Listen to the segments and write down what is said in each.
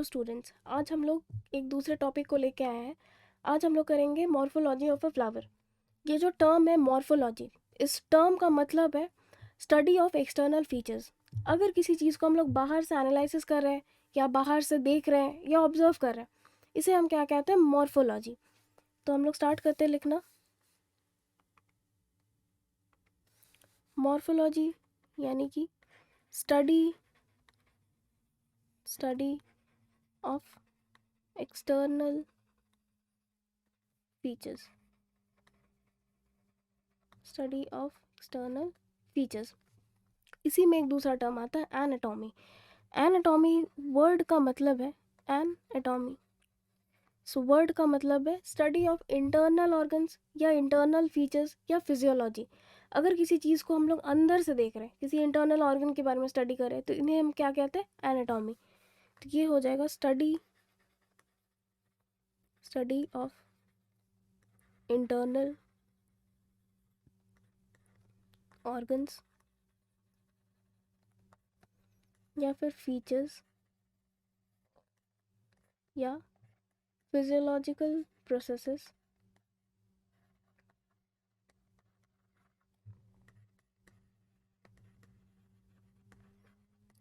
Hello students, आज हम लोग एक दूसरे टॉपिक को लेके आए हैं। आज हम लोग करेंगे मॉर्फोलॉजी ऑफ अ फ्लावर। ये जो टर्म है मॉर्फोलॉजी, इस टर्म का मतलब है स्टडी ऑफ एक्सटर्नल फीचर्स। अगर किसी चीज़ को हम लोग बाहर से एनालिसिस कर रहे हैं या बाहर से देख रहे हैं या ऑब्जर्व कर रहे हैं, इसे हम क्या कहते हैं? मॉर्फोलॉजी। तो हम लोग स्टार्ट करते हैं लिखना। मॉर्फोलॉजी यानी कि study of external features. Study of external features. इसी में एक दूसरा टर्म आता है एनाटॉमी। एनाटॉमी वर्ड का मतलब है एनाटॉमी। सो वर्ड का मतलब है स्टडी ऑफ इंटरनल ऑर्गन्स या इंटरनल फीचर्स या फिजियोलॉजी। अगर किसी चीज़ को हम लोग अंदर से देख रहे हैं, किसी इंटरनल ऑर्गन के बारे में स्टडी कर रहे हैं, तो इन्हें हम क्या कहते हैं? एनाटॉमी। तो ये हो जाएगा स्टडी ऑफ इंटरनल ऑर्गन्स या फिर फीचर्स या फिजियोलॉजिकल प्रोसेसेस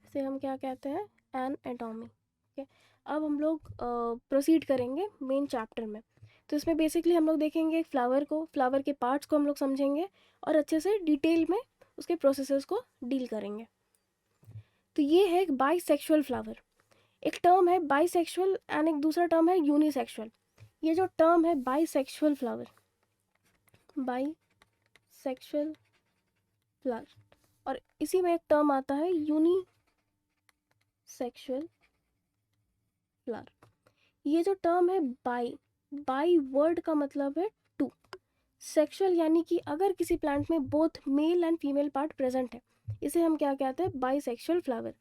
से हम क्या कहते हैं? एनाटॉमी। ओके, अब हम लोग प्रोसीड करेंगे मेन चैप्टर में। तो इसमें बेसिकली हम लोग देखेंगे एक फ्लावर को, फ्लावर के पार्ट्स को हम लोग समझेंगे और अच्छे से डिटेल में उसके प्रोसेसेस को डील करेंगे। तो ये है एक बाइसेक्सुअल फ्लावर। एक टर्म है बाइसेक्सुअल एंड एक दूसरा टर्म है यूनिसेक्सुअल। ये जो टर्म है बाइसेक्सुअल फ्लावर, बाइसेक्सुअल फ्लावर, और इसी में एक टर्म आता है यूनिसेक्सुअल फ्लावर। ये जो टर्म है बाई वर्ड का मतलब है टू। सेक्सुअल यानी कि अगर किसी प्लांट में both male and female part present है, इसे हम क्या कहते हैं? Bisexual flower.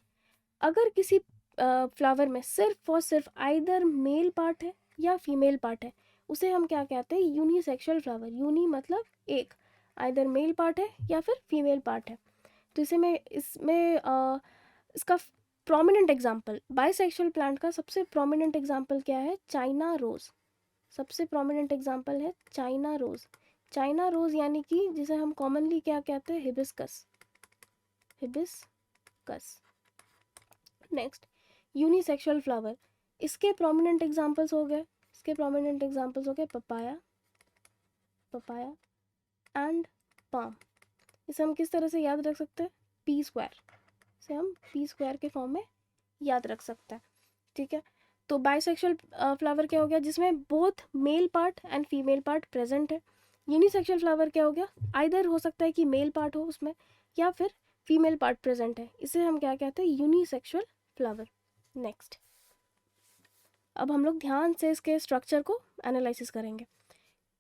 अगर किसी फ्लावर में सिर्फ और सिर्फ आइदर मेल पार्ट है या फीमेल पार्ट है, उसे हम क्या कहते हैं? Unisexual flower. यूनी मतलब एक, आइदर मेल पार्ट है या फिर फीमेल पार्ट है। तो इसका प्रोमिनेंट एग्जाम्पल, बाइसेक्सुअल प्लांट का सबसे प्रोमिनेंट एग्जाम्पल क्या है? China rose. सबसे प्रोमिनेंट एग्जाम्पल है चाइना रोज। चाइना रोज यानी कि जिसे हम कॉमनली क्या कहते हैं? हिबिस्कस। Next, unisexual flower. इसके प्रोमिनेंट एग्जाम्पल्स हो गए पपाया एंड पाम। इसे हम किस तरह से याद रख सकते हैं? P square. इसे हम पी स्क्वायर के फॉर्म में याद रख सकते हैं। ठीक है, तो बाइसेक्सुअल फ्लावर क्या हो गया? जिसमें both male part and female part present है। यूनिसेक्सुअल फ्लावर क्या हो गया? आइदर हो सकता है कि मेल पार्ट हो उसमें या फिर फीमेल पार्ट प्रेजेंट है। इसे हम क्या कहते हैं? Unisexual flower. नेक्स्ट, अब हम लोग ध्यान से इसके स्ट्रक्चर को एनालिसिस करेंगे।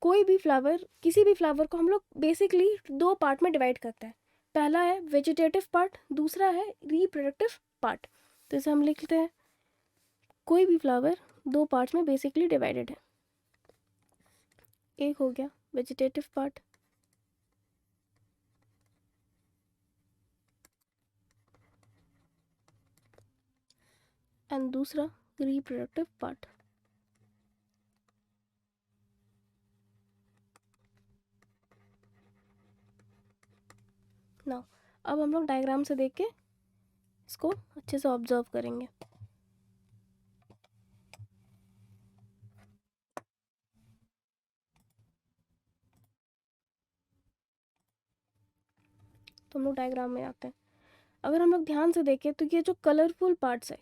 कोई भी फ्लावर, किसी भी फ्लावर को हम लोग बेसिकली दो पार्ट में डिवाइड करते हैं। पहला है वेजिटेटिव पार्ट, दूसरा है रिप्रोडक्टिव पार्ट। तो इसे हम लिखते हैं, कोई भी फ्लावर दो पार्ट्स में बेसिकली डिवाइडेड है। एक हो गया वेजिटेटिव पार्ट एंड दूसरा रिप्रोडक्टिव पार्ट। नाउ अब हम लोग डायग्राम से देख के इसको अच्छे से ऑब्जर्व करेंगे। तो हम लोग डायग्राम में आते हैं। अगर हम लोग ध्यान से देखें तो ये जो कलरफुल पार्ट्स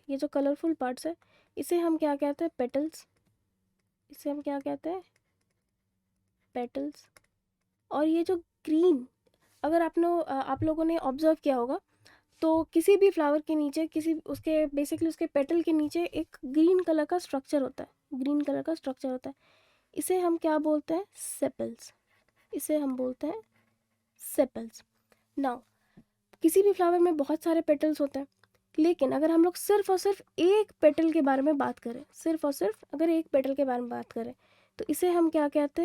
है, इसे हम क्या कहते हैं? पेटल्स। इसे हम क्या कहते हैं? पेटल्स। और ये जो ग्रीन, अगर आप लोगों ने ऑब्जर्व किया होगा तो किसी भी फ्लावर के नीचे, किसी उसके बेसिकली उसके पेटल के नीचे एक ग्रीन कलर का स्ट्रक्चर होता है। इसे हम क्या बोलते हैं? सेपल्स। नाउ किसी भी फ्लावर में बहुत सारे पेटल्स होते हैं, लेकिन अगर हम लोग सिर्फ और सिर्फ एक पेटल के बारे में बात करें, तो इसे हम क्या कहते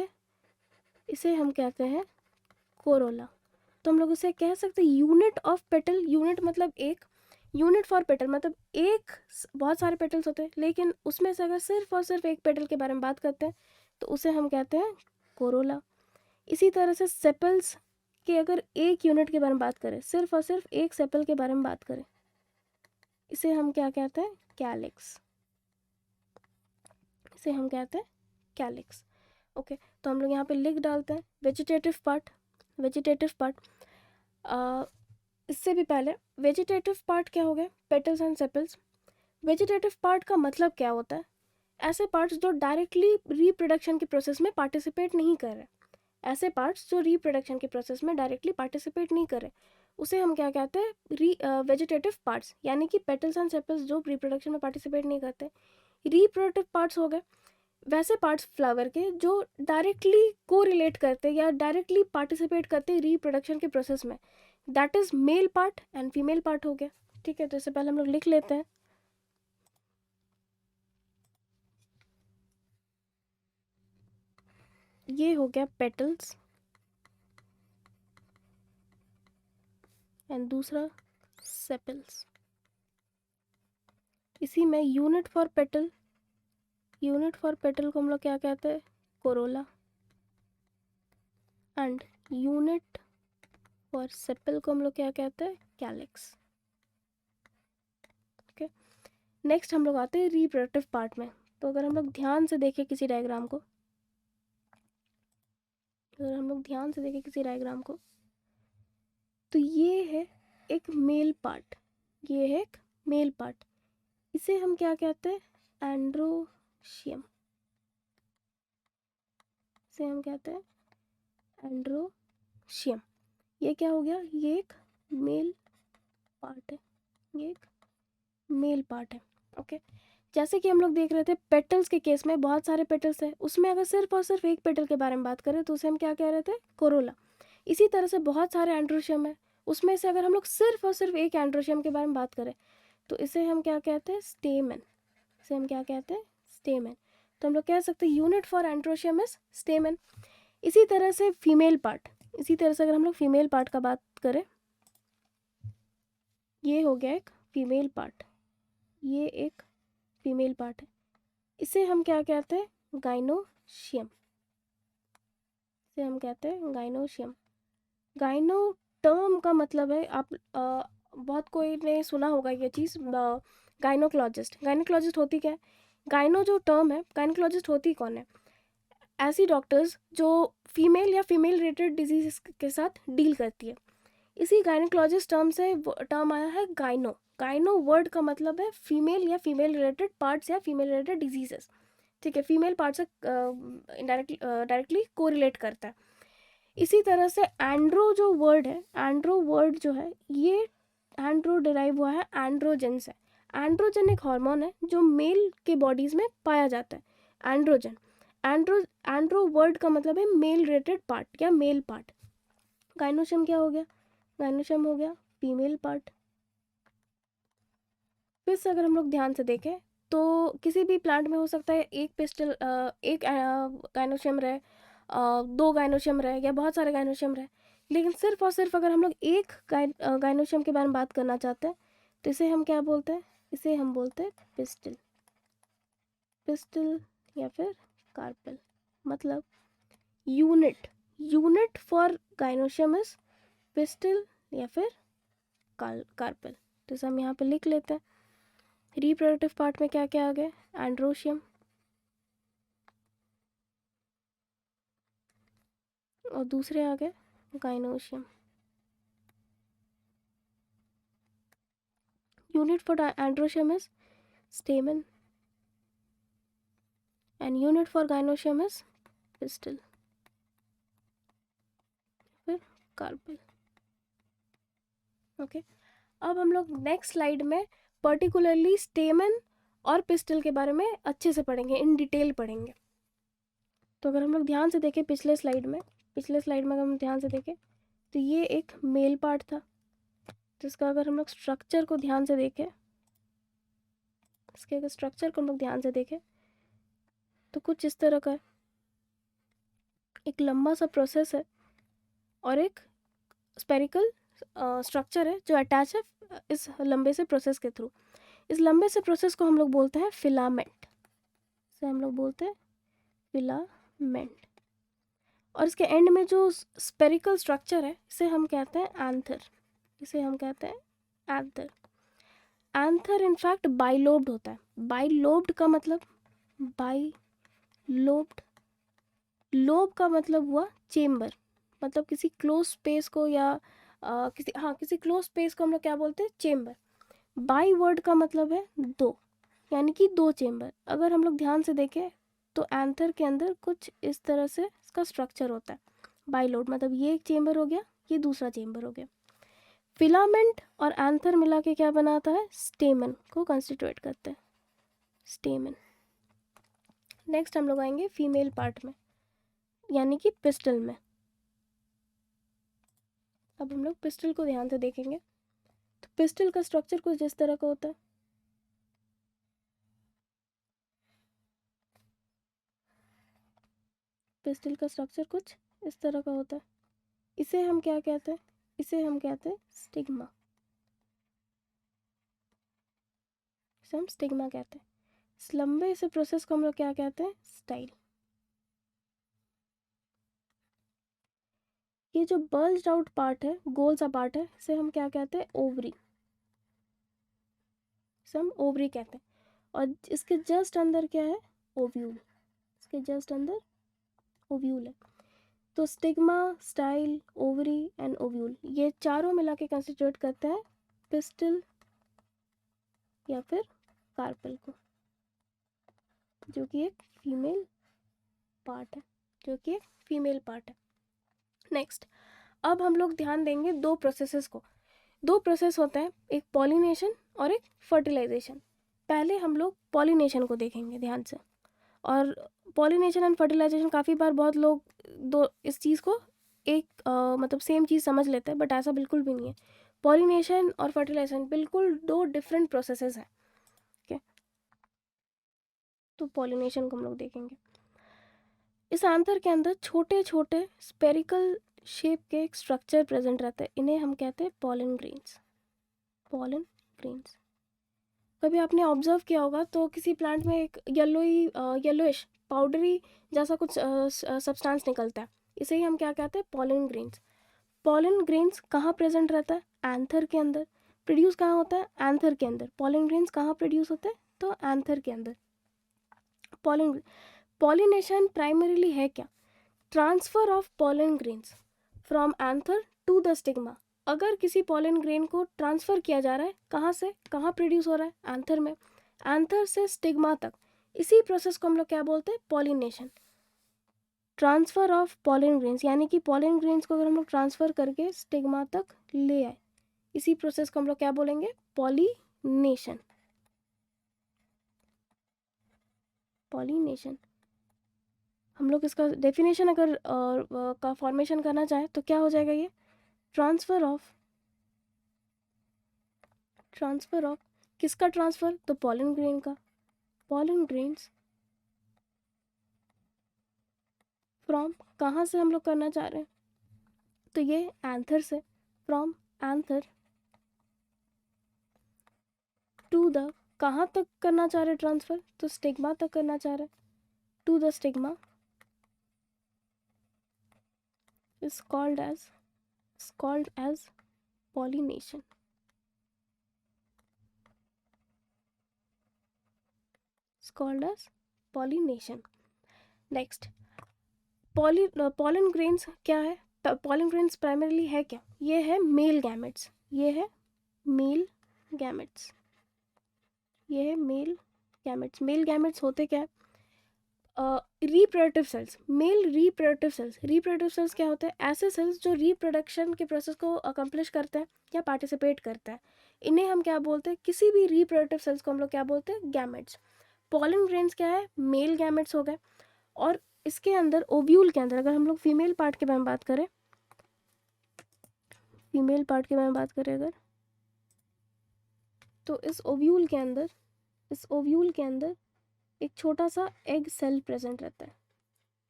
हैं? कोरोला। तो हम लोग इसे कह सकते हैं यूनिट ऑफ पेटल। यूनिट मतलब एक, यूनिट फॉर पेटल मतलब बहुत सारे पेटल्स होते हैं, लेकिन उसमें से अगर सिर्फ और सिर्फ एक पेटल के बारे में बात करते हैं तो उसे हम कहते हैं कोरोला। इसी तरह से सेपल्स के अगर एक यूनिट के बारे में बात करें, सिर्फ और सिर्फ एक सेपल के बारे में बात करें, इसे हम क्या कहते हैं? कैलिक्स। इसे हम कहते हैं कैलिक्स। ओके, तो हम लोग यहाँ पे लिख डालते हैं वेजिटेटिव पार्ट। वेजिटेटिव पार्ट इससे भी पहले वेजिटेटिव पार्ट क्या हो गया? Petals and sepals. Vegetative part का मतलब क्या होता है? ऐसे पार्ट्स जो डायरेक्टली रिप्रोडक्शन के प्रोसेस में पार्टिसिपेट नहीं कर रहे। ऐसे पार्ट्स जो रिप्रोडक्शन के प्रोसेस में डायरेक्टली पार्टिसिपेट नहीं कर रहे, उसे हम क्या कहते हैं? वेजिटेटिव पार्ट्स, यानी कि पेटल्स एंड सेपल्स जो रिप्रोडक्शन में पार्टिसिपेट नहीं करते। रिप्रोडक्टिव पार्ट्स हो गए वैसे पार्ट्स फ्लावर के जो डायरेक्टली को रिलेट करते या डायरेक्टली पार्टिसिपेट करते रिप्रोडक्शन के प्रोसेस में, that is male part and female part हो गया। ठीक है, तो इससे पहले हम लोग लिख लेते हैं। ये हो गया पेटल्स एंड दूसरा सेपल्स। इसी में यूनिट फॉर पेटल को हम लोग क्या कहते हैं? Corolla. And unit for sepal को हम लोग क्या कहते हैं? कैलिक्स। ओके, नेक्स्ट हम लोग आते हैं रिप्रोडक्टिव पार्ट में। तो अगर हम लोग ध्यान से देखें किसी डायग्राम को, तो ये है एक मेल पार्ट। इसे हम क्या कहते हैं? एंड्रोशियम। ये क्या हो गया? ये एक मेल पार्ट है। ओके, जैसे कि हम लोग देख रहे थे पेटल्स के केस में बहुत सारे पेटल्स है, उसमें अगर सिर्फ और सिर्फ एक पेटल के बारे में बात करें तो उसे हम क्या कह रहे थे? कोरोला। इसी तरह से बहुत सारे एंड्रोशियम है, उसमें से अगर हम लोग सिर्फ और सिर्फ एक एंड्रोशियम के बारे में बात करें तो इसे हम क्या कहते हैं? स्टेमन। तो हम लोग कह सकते हैं यूनिट फॉर एंड्रोशियम इज स्टेमन। इसी तरह से अगर हम लोग फीमेल पार्ट का बात करें, ये हो गया एक फीमेल पार्ट है। इसे हम क्या कहते हैं? गाइनोशियम। गाइनो टर्म का मतलब है, आप बहुत कोई ने सुना होगा ये चीज़, गाइनोकोलॉजिस्ट होती क्या है? गाइनो जो टर्म है, गाइनोकोलॉजिस्ट होती कौन है? ऐसी डॉक्टर्स जो फीमेल या फीमेल रिलेटेड डिजीज के साथ डील करती है। इसी गाइनोकोलॉजिस्ट टर्म आया है गाइनो वर्ड का मतलब है फीमेल या फीमेल रिलेटेड पार्ट्स या फीमेल रिलेटेड डिजीजेस। ठीक है, फीमेल पार्ट से डायरेक्टली कोरिलेट करता है। इसी तरह से एंड्रो वर्ड जो है ये एंड्रो डिराइव हुआ है एंड्रोजन से। एंड्रोजन एक हार्मोन है जो मेल के बॉडीज में पाया जाता है। एंड्रो वर्ड का मतलब है मेल रिलेटेड पार्ट या मेल पार्ट। गाइनोशियम क्या हो गया? गाइनोशियम हो गया फीमेल पार्ट। फिर से अगर हम लोग ध्यान से देखें तो किसी भी प्लांट में हो सकता है एक गाइनोशियम रहे, दो गाइनोशियम रहे या बहुत सारे गाइनोशियम रहे, लेकिन सिर्फ और सिर्फ अगर हम लोग एक गाइनोशियम के बारे में बात करना चाहते हैं तो इसे हम क्या बोलते हैं? इसे हम बोलते हैं पिस्टल या फिर कार्पेल। मतलब unit for gynoecium is pistol या फिर कार्पेल। तो इसे हम यहाँ पे लिख लेते हैं। रिप्रोडक्टिव पार्ट में क्या क्या आ गए? एंड्रोशियम और दूसरे आ गए gynoecium. Unit for androecium is स्टेमन and unit for gynoecium is pistol फिर कार्पेल। ओके, अब हम लोग नेक्स्ट स्लाइड में पर्टिकुलरली स्टेमन और पिस्टल के बारे में अच्छे से पढ़ेंगे, इन डिटेल पढ़ेंगे। तो अगर हम लोग ध्यान से देखें पिछले स्लाइड में अगर हम ध्यान से देखें तो ये एक मेल पार्ट था, जिसका अगर हम लोग स्ट्रक्चर को ध्यान से देखें तो कुछ इस तरह का है। एक लंबा सा प्रोसेस है और एक स्पेरिकल स्ट्रक्चर है जो अटैच है इस लंबे से प्रोसेस के थ्रू। इस लंबे से प्रोसेस को हम लोग बोलते हैं फिलामेंट, इसे हम लोग बोलते हैं फिलामेंट। और इसके एंड में जो स्पेरिकल स्ट्रक्चर है इसे हम कहते हैं एंथर, इसे हम कहते हैं एंथर। एंथर इनफैक्ट बाइलोब्ड होता है। बाइलोब्ड का मतलब, बाइलोब्ड, लोब का मतलब हुआ चेम्बर, मतलब किसी क्लोज स्पेस को या किसी क्लोज स्पेस को हम लोग क्या बोलते हैं, चेम्बर। बाई वर्ड का मतलब है दो, यानी कि दो चेम्बर। अगर हम लोग ध्यान से देखें तो एंथर के अंदर कुछ इस तरह से इसका स्ट्रक्चर होता है। बाइलोड मतलब ये एक चेम्बर हो गया, ये दूसरा चेम्बर हो गया। फिलामेंट और एंथर मिला के क्या बनाता है, स्टेमन को कंस्टिट्यूट करते हैं, स्टेमन। नेक्स्ट हम लोग आएंगे फीमेल पार्ट में, यानी कि पिस्टल में। अब हम लोग पिस्टल को ध्यान से देखेंगे तो पिस्टल का स्ट्रक्चर कुछ इस तरह का होता है। पिस्टल का स्ट्रक्चर कुछ इस तरह का होता है। इसे हम क्या कहते हैं, इसे हम कहते हैं स्टिग्मा, इसे हम स्टिग्मा कहते हैं। इस लंबे से प्रोसेस को हम लोग क्या कहते हैं, स्टाइल। ये जो बल्ज्ड आउट पार्ट है, गोल सा पार्ट है, इसे हम क्या कहते हैं, ओवरी, इसे हम ओवरी कहते हैं। और इसके जस्ट अंदर क्या है, ओव्यूल, इसके जस्ट अंदर ओव्यूल है। तो stigma, style, ovary and ovule, ये चारों मिला के कंस्टिट्यूट करते हैं पिस्टल या फिर कार्पल को, जो कि एक फीमेल पार्ट है, जो कि एक फीमेल पार्ट है। नेक्स्ट, अब हम लोग ध्यान देंगे दो प्रोसेसेस को। दो प्रोसेस होते हैं, एक पॉलिनेशन और एक फर्टिलाइजेशन। पहले हम लोग पॉलिनेशन को देखेंगे ध्यान से। और पॉलिनेशन एंड फर्टिलाइजेशन काफ़ी बार बहुत लोग दो इस चीज़ को एक मतलब सेम चीज़ समझ लेते हैं, बट ऐसा बिल्कुल भी नहीं है। पॉलिनेशन और फर्टिलाइजेशन बिल्कुल दो डिफरेंट प्रोसेसेस हैं। ठीक है, तो पॉलिनेशन को हम लोग देखेंगे। इस आंतर के अंदर छोटे छोटे स्पेरिकल शेप के एक स्ट्रक्चर प्रेजेंट रहते हैं, इन्हें हम कहते हैं पॉलन ग्रेन्स, पॉलन ग्रेन्स। कभी आपने ऑब्जर्व किया होगा तो किसी प्लांट में एक येलोइश पाउडरी जैसा कुछ सब्सटेंस निकलता है, इसे ही हम क्या कहते हैं, पॉलन ग्रेन्स। पॉलन ग्रेन्स कहाँ प्रेजेंट रहता है, एंथर के अंदर। प्रोड्यूस कहाँ होता है, एंथर के अंदर। पॉलन ग्रेन्स कहाँ प्रोड्यूस होते हैं, तो एंथर के अंदर। पॉलन, पॉलिनेशन प्राइमरीली है क्या, transfer of pollen grains from anther to the stigma. अगर किसी पॉलन ग्रेन को ट्रांसफर किया जा रहा है, कहाँ से कहाँ प्रोड्यूस हो रहा है, एंथर में, एंथर से स्टिग्मा तक, इसी प्रोसेस को हम लोग क्या बोलते हैं, pollination. Transfer of pollen grains, यानी कि पॉलन ग्रेन्स को अगर हम लोग ट्रांसफर करके स्टिग्मा तक ले आए, इसी प्रोसेस को हम लोग क्या बोलेंगे, पॉलिनेशन, पॉलिनेशन। हम लोग इसका डेफिनेशन अगर का फॉर्मेशन करना चाहें तो क्या हो जाएगा, ये ट्रांसफर ऑफ, ट्रांसफर ऑफ किसका ट्रांसफर, तो पॉलन ग्रेन का, पॉलन ग्रेन्स फ्रॉम, कहाँ से हम लोग करना चाह रहे हैं, तो ये एंथर से, फ्रॉम एंथर टू द, कहाँ तक करना चाह रहे ट्रांसफर, तो स्टिग्मा तक करना चाह रहे, to the stigma is called as pollination, is called as pollination. Next, pollen grains क्या है, पॉलन ग्रेन्स प्राइमरीली है क्या, ये है मेल गैमेट्स, ये है मेल गैमेट्स, ये है मेल गैमेट्स। मेल गैमेट्स होते क्या है, reproductive cells, male reproductive cells. Reproductive cells क्या होते हैं, ऐसे सेल्स जो रिप्रोडक्शन के प्रोसेस को अकम्प्लिश करते हैं या पार्टिसिपेट करते हैं, इन्हें हम क्या बोलते हैं, किसी भी रिप्रोडक्टिव सेल्स को हम लोग क्या बोलते हैं, गैमेट्स। पॉलन ग्रेन्स क्या है, मेल गैमेट्स हो गए। और इसके अंदर ओव्यूल के अंदर, अगर हम लोग फीमेल पार्ट के बारे में बात करें, फीमेल पार्ट के बारे में बात करें अगर, तो इस ओव्यूल के अंदर, इस ओव्यूल के अंदर एक छोटा सा एग सेल प्रेजेंट रहता है,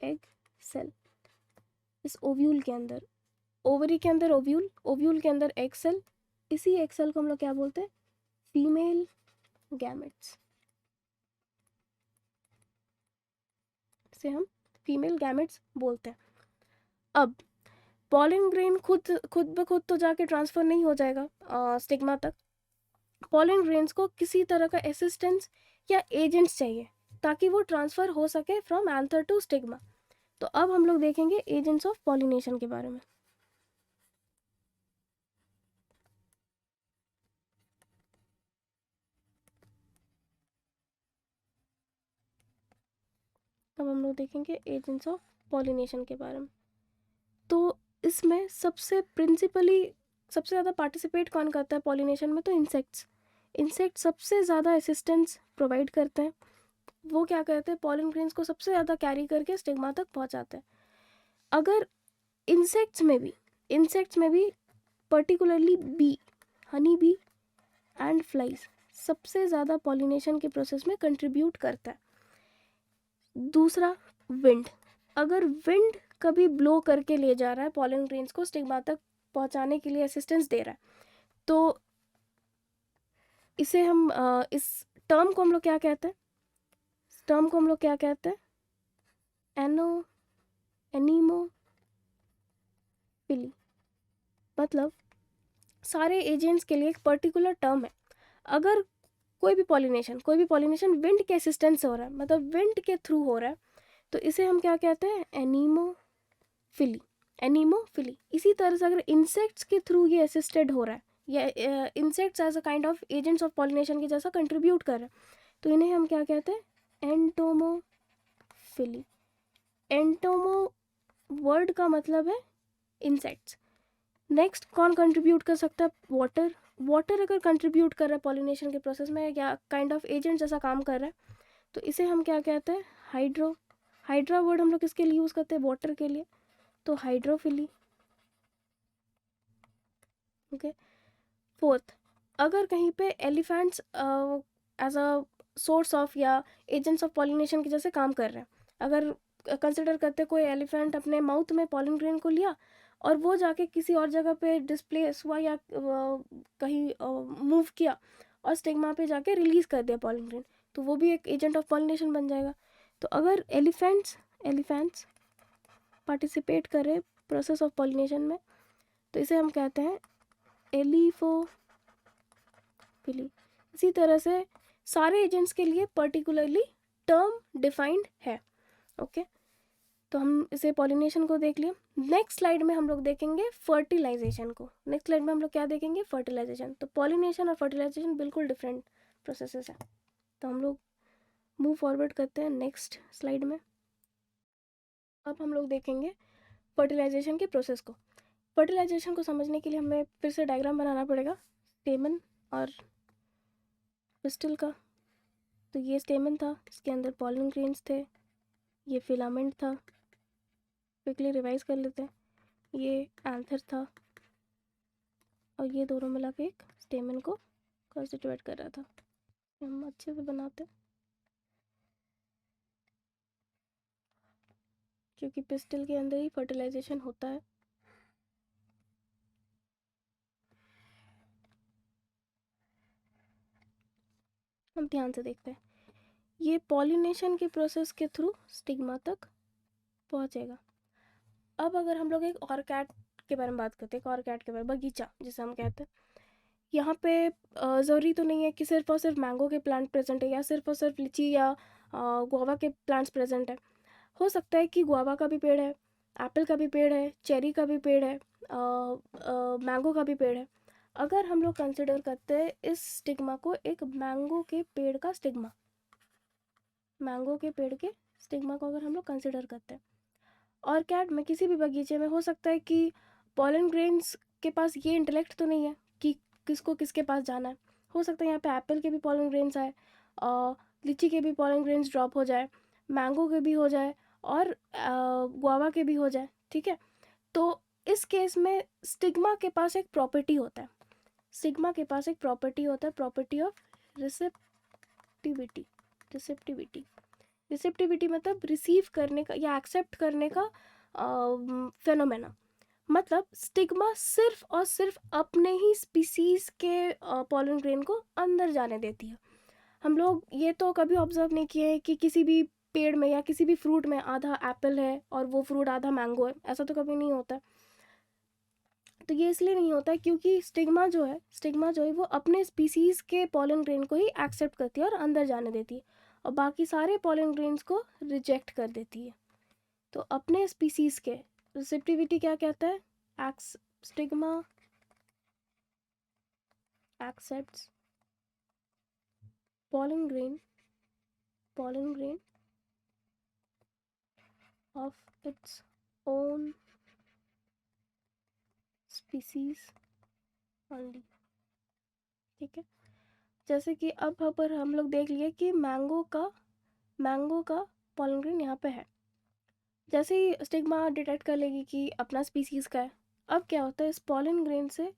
एग सेल इस ओव्यूल के अंदर। ओवरी के अंदर ओव्यूल, ओव्यूल के अंदर एग सेल, इसी एग सेल को हम लोग क्या बोलते हैं, फीमेल गैमेट्स, से हम फीमेल गैमेट्स बोलते हैं। अब पॉलन ग्रेन खुद ब खुद तो जाके ट्रांसफ़र नहीं हो जाएगा स्टिग्मा तक। पॉलन ग्रेन्स को किसी तरह का असिस्टेंस या एजेंट्स चाहिए ताकि वो ट्रांसफ़र हो सके फ्रॉम एंथर टू स्टिग्मा। तो अब हम लोग देखेंगे एजेंट्स ऑफ पॉलिनेशन के बारे में। अब हम लोग देखेंगे एजेंट्स ऑफ पॉलिनेशन के बारे में। तो इसमें सबसे ज़्यादा पार्टिसिपेट कौन करता है पॉलिनेशन में, तो इंसेक्ट्स। इंसेक्ट सबसे ज़्यादा असिस्टेंस प्रोवाइड करते हैं। वो क्या करते हैं, पॉलन ग्रेन्स को सबसे ज़्यादा कैरी करके स्टिग्मा तक पहुंचाते हैं। अगर इंसेक्ट्स में भी particularly bee, honey bee and flies सबसे ज़्यादा पॉलिनेशन के प्रोसेस में कंट्रीब्यूट करता है। दूसरा विंड, अगर विंड कभी ब्लो करके ले जा रहा है पॉलन ग्रेन्स को स्टिग्मा तक पहुंचाने के लिए असिस्टेंस दे रहा है, तो इसे हम इस टर्म को हम लोग क्या कहते हैं, टर्म को हम लोग क्या कहते हैं, एनीमोफिली। मतलब सारे एजेंट्स के लिए एक पर्टिकुलर टर्म है। अगर कोई भी पॉलिनेशन विंड के असिस्टेंस से हो रहा है, मतलब विंड के थ्रू हो रहा है, तो इसे हम क्या कहते हैं, एनीमोफिली। इसी तरह से अगर इंसेक्ट्स के थ्रू ये असिस्टेड हो रहा है या insects as a kind of agents of pollination के जैसा कंट्रीब्यूट कर रहा है, तो इन्हें हम क्या कहते हैं, एंटोमोफिली। एंटोमो वर्ड का मतलब है इंसेक्ट्स। नेक्स्ट कौन कंट्रीब्यूट कर सकता है, वाटर अगर कंट्रीब्यूट कर रहा है पॉलिनेशन के प्रोसेस में या काइंड ऑफ एजेंट जैसा काम कर रहा है, तो इसे हम क्या कहते हैं, हाइड्रा वर्ड हम लोग किसके लिए यूज़ करते हैं, वाटर के लिए, तो हाइड्रोफिली। ओके। फोर्थ, अगर कहीं पे elephants as a source of या एजेंट्स ऑफ पॉलिनेशन के जैसे काम कर रहे हैं, अगर कंसिडर करते कोई एलिफेंट अपने माउथ में पॉलन ग्रेन को लिया और वो जाके किसी और जगह पे डिस्प्लेस हुआ या कहीं मूव किया और स्टिग्मा पे जाके रिलीज़ कर दिया पॉलन ग्रेन, तो वो भी एक एजेंट ऑफ पॉलिनेशन बन जाएगा। तो अगर एलिफेंट्स पार्टिसिपेट करें प्रोसेस ऑफ पॉलिनेशन में, तो इसे हम कहते हैं एलिफोफिली। इसी तरह से सारे एजेंट्स के लिए पर्टिकुलरली टर्म डिफाइंड है। ओके, तो हम इसे पॉलिनेशन को देख लिया। नेक्स्ट स्लाइड में हम लोग देखेंगे फर्टिलाइजेशन को। नेक्स्ट स्लाइड में हम लोग क्या देखेंगे, फर्टिलाइजेशन। तो पॉलिनेशन और फर्टिलाइजेशन बिल्कुल डिफरेंट प्रोसेसेस हैं। तो हम लोग मूव फॉरवर्ड करते हैं नेक्स्ट स्लाइड में। अब हम लोग देखेंगे फर्टिलाइजेशन के प्रोसेस को। फर्टिलाइजेशन को समझने के लिए हमें फिर से डायग्राम बनाना पड़ेगा स्टेमन और पिस्टल का। तो ये स्टेमन था, इसके अंदर पॉलन ग्रेन्स थे, ये फिलामेंट था, क्विकली रिवाइज कर लेते हैं, ये एंथर था और ये दोनों मिला के एक स्टेमन को कॉन्स्टिट्यूट कर रहा था। हम अच्छे से बनाते, क्योंकि पिस्टल के अंदर ही फर्टिलाइजेशन होता है। हम ध्यान से देखते हैं, ये पॉलिनेशन के प्रोसेस के थ्रू स्टिग्मा तक पहुंचेगा। अब अगर हम लोग एक ऑर्किड के बारे में बात करते हैं, एक ऑर्किड के बारे में, बगीचा जिसे हम कहते हैं, यहाँ पे ज़रूरी तो नहीं है कि सिर्फ और सिर्फ मैंगो के प्लांट प्रेजेंट है या सिर्फ और सिर्फ लीची या गुआवा के प्लांट्स प्रेजेंट है। हो सकता है कि गुआवा का भी पेड़ है, एप्पल का भी पेड़ है, चेरी का भी पेड़ है, मैंगो का भी पेड़ है। अगर हम लोग कंसिडर करते हैं इस स्टिग्मा को एक मैंगो के पेड़ का स्टिग्मा, मैंगो के पेड़ के स्टिग्मा को अगर हम लोग कंसिडर करते हैं, ऑर्किड में किसी भी बगीचे में हो सकता है कि पॉलन ग्रेन्स के पास ये इंटेलेक्ट तो नहीं है कि किसको किसके पास जाना है। हो सकता है यहाँ पे एप्पल के भी पॉलन ग्रेन्स आए, लीची के भी पॉलन ग्रेन्स ड्रॉप हो जाए, मैंगो के भी हो जाए और गुआवा के भी हो जाए। ठीक है, तो इस केस में स्टिग्मा के पास एक प्रॉपर्टी होता है, प्रॉपर्टी ऑफ रिसेप्टिविटी। रिसेप्टिविटी मतलब रिसीव करने का या एक्सेप्ट करने का फेनोमेना। मतलब स्टिग्मा सिर्फ और सिर्फ अपने ही स्पीसीज के पॉलन ग्रेन को अंदर जाने देती है। हम लोग ये तो कभी ऑब्जर्व नहीं किए हैं कि किसी भी पेड़ में या किसी भी फ्रूट में आधा एप्पल है और वो फ्रूट आधा मैंगो है, ऐसा तो कभी नहीं होता। तो ये इसलिए नहीं होता क्योंकि स्टिग्मा जो है वो अपने स्पीसीज के पॉलन ग्रेन को ही एक्सेप्ट करती है और अंदर जाने देती है, और बाकी सारे पॉलन ग्रेन्स को रिजेक्ट कर देती है। तो अपने स्पीसीज के रिसेप्टिविटी क्या कहता है? Stigma accepts pollen grain of its own species only। ठीक है, जैसे कि अब पर हम लोग देख लिए कि मैंगो का pollen grain यहाँ पे है। जैसे ही स्टिग्मा डिटेक्ट कर लेगी कि अपना स्पीसीज का है, अब क्या होता है, इस pollen grain से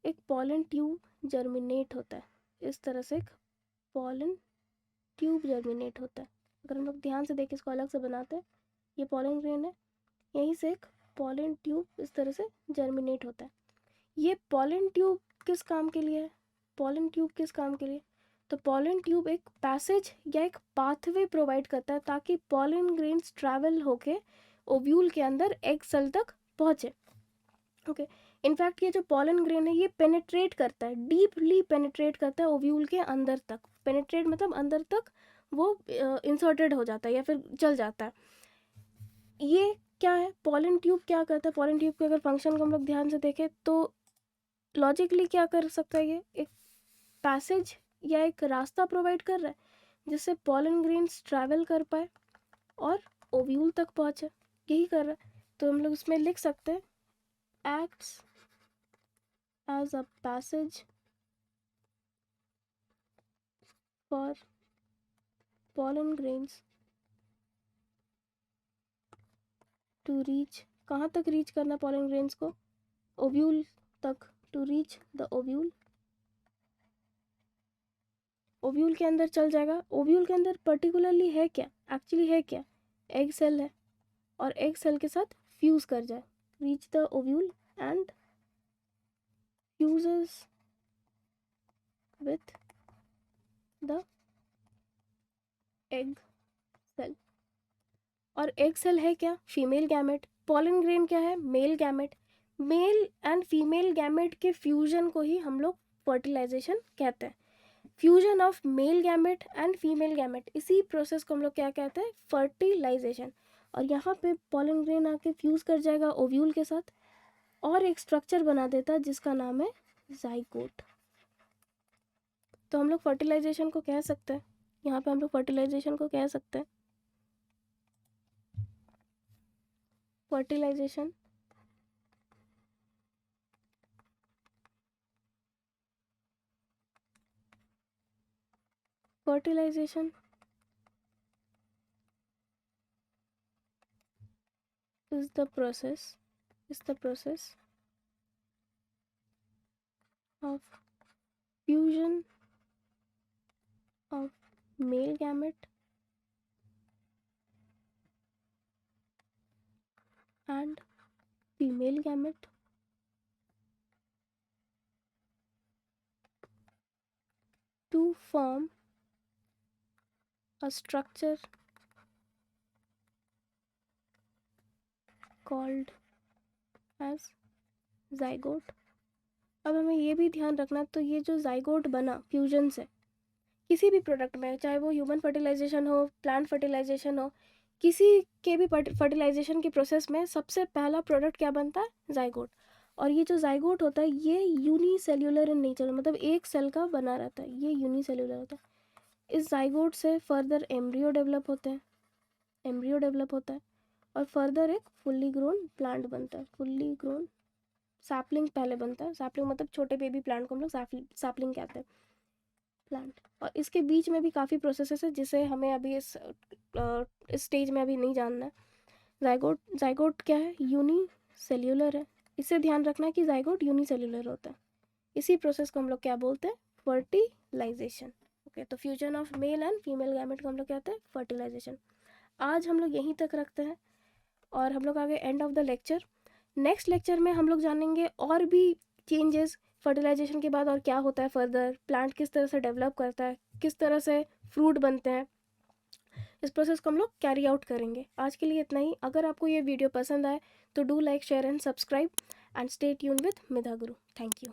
एक pollen ट्यूब जर्मिनेट होता है। इस तरह से एक pollen ट्यूब जर्मिनेट होता है। अगर हम लोग ध्यान से देखें, इसको अलग से बनाते हैं, ये pollen grain है, यहीं से एक pollen ट्यूब इस तरह से जर्मिनेट होता है। ये pollen ट्यूब किस काम के लिए है? तो pollen ट्यूब एक पैसेज या एक पाथवे प्रोवाइड करता है ताकि pollen ग्रेन्स ट्रैवल होके ओव्यूल के अंदर एग सेल तक पहुँचे। ओके, इनफैक्ट ये जो pollen ग्रेन है ये पेनिट्रेट करता है, डीपली पेनिट्रेट करता है ओव्यूल के अंदर तक। पेनिट्रेट मतलब अंदर तक वो इंसर्टेड हो जाता है या फिर चल जाता है। ये क्या है, pollen ट्यूब क्या करता है? pollen ट्यूब के अगर फंक्शन को हम लोग ध्यान से देखें तो लॉजिकली क्या कर सकता है, ये एक पैसेज या एक रास्ता प्रोवाइड कर रहा है जिससे pollen ग्रेन्स ट्रैवल कर पाए और ओव्यूल तक पहुँचे, यही कर रहा है। तो हम लोग इसमें लिख सकते हैं acts as a passage for pollen grains to reach, कहाँ तक रीच करना pollen grains को? ओव्यूल तक, to reach the ovule। Ovule के अंदर चल जाएगा। ओव्यूल के अंदर पर्टिकुलरली है क्या, एक्चुअली है क्या? एग सेल है, और एग सेल के साथ फ्यूज कर जाए, reach the ovule and fuses with the egg cell. और एग सेल है क्या? Female gamete. pollen ग्रेन क्या है? Male gamete. Male and female gamete के फ्यूजन को ही हम लोग फर्टिलाइजेशन कहते हैं। Fusion of male gamete and female gamete, इसी प्रोसेस को हम लोग क्या कहते हैं? फर्टिलाइजेशन। और यहाँ पे pollen ग्रेन आके फ्यूज कर जाएगा ओव्यूल के साथ और एक स्ट्रक्चर बना देता है जिसका नाम है जाइगोट। तो हम लोग फर्टिलाइजेशन को कह सकते हैं, यहाँ पे हम लोग फर्टिलाइजेशन को कह सकते हैं fertilization is the process of fusion of male gamete and female gamete to form a structure called as zygote। अब हमें ये भी ध्यान रखना, तो ये जो zygote बना फ्यूजन से किसी भी प्रोडक्ट में, चाहे वो ह्यूमन फर्टिलाइजेशन हो, प्लांट फर्टिलाइजेशन हो, किसी के भी फर्टिलाइजेशन की प्रोसेस में सबसे पहला प्रोडक्ट क्या बनता है? जाइगोट। और ये जो जाइगोट होता है ये यूनिसेल्यूलर इन नेचर, मतलब एक सेल का बना रहता है, ये यूनिसेल्यूलर होता है। इस जाइगोट से फर्दर एम्ब्रियो डेवलप होते हैं, और फर्दर एक फुल्ली ग्रोन प्लांट बनता है। फुल्ली ग्रोन सैपलिंग पहले बनता है, सैपलिंग मतलब छोटे बेबी प्लांट को हम लोग सैपलिंग कहते हैं, प्लांट। और इसके बीच में भी काफ़ी प्रोसेसेस है जिसे हमें अभी इस स्टेज में अभी नहीं जानना है। जाइगोट क्या है? यूनिसेल्यूलर है। इससे ध्यान रखना है कि जाइगोट यूनिसेल्यूलर होता है। इसी प्रोसेस को हम लोग क्या बोलते हैं? फर्टिलाइजेशन। ओके, तो fusion of mail and female gamete को हम लोग कहते हैं फर्टिलाइजेशन। आज हम लोग यहीं तक रखते हैं और हम लोग आगे end of the lecture next lecture में हम लोग जानेंगे और भी चेंजेस फर्टिलाइजेशन के बाद और क्या होता है फर्दर, प्लांट किस तरह से डेवलप करता है, किस तरह से फ्रूट बनते हैं, इस प्रोसेस को हम लोग कैरी आउट करेंगे। आज के लिए इतना ही। अगर आपको ये वीडियो पसंद आए तो do like, share and subscribe and stay tune with Midha Guru. Thank you.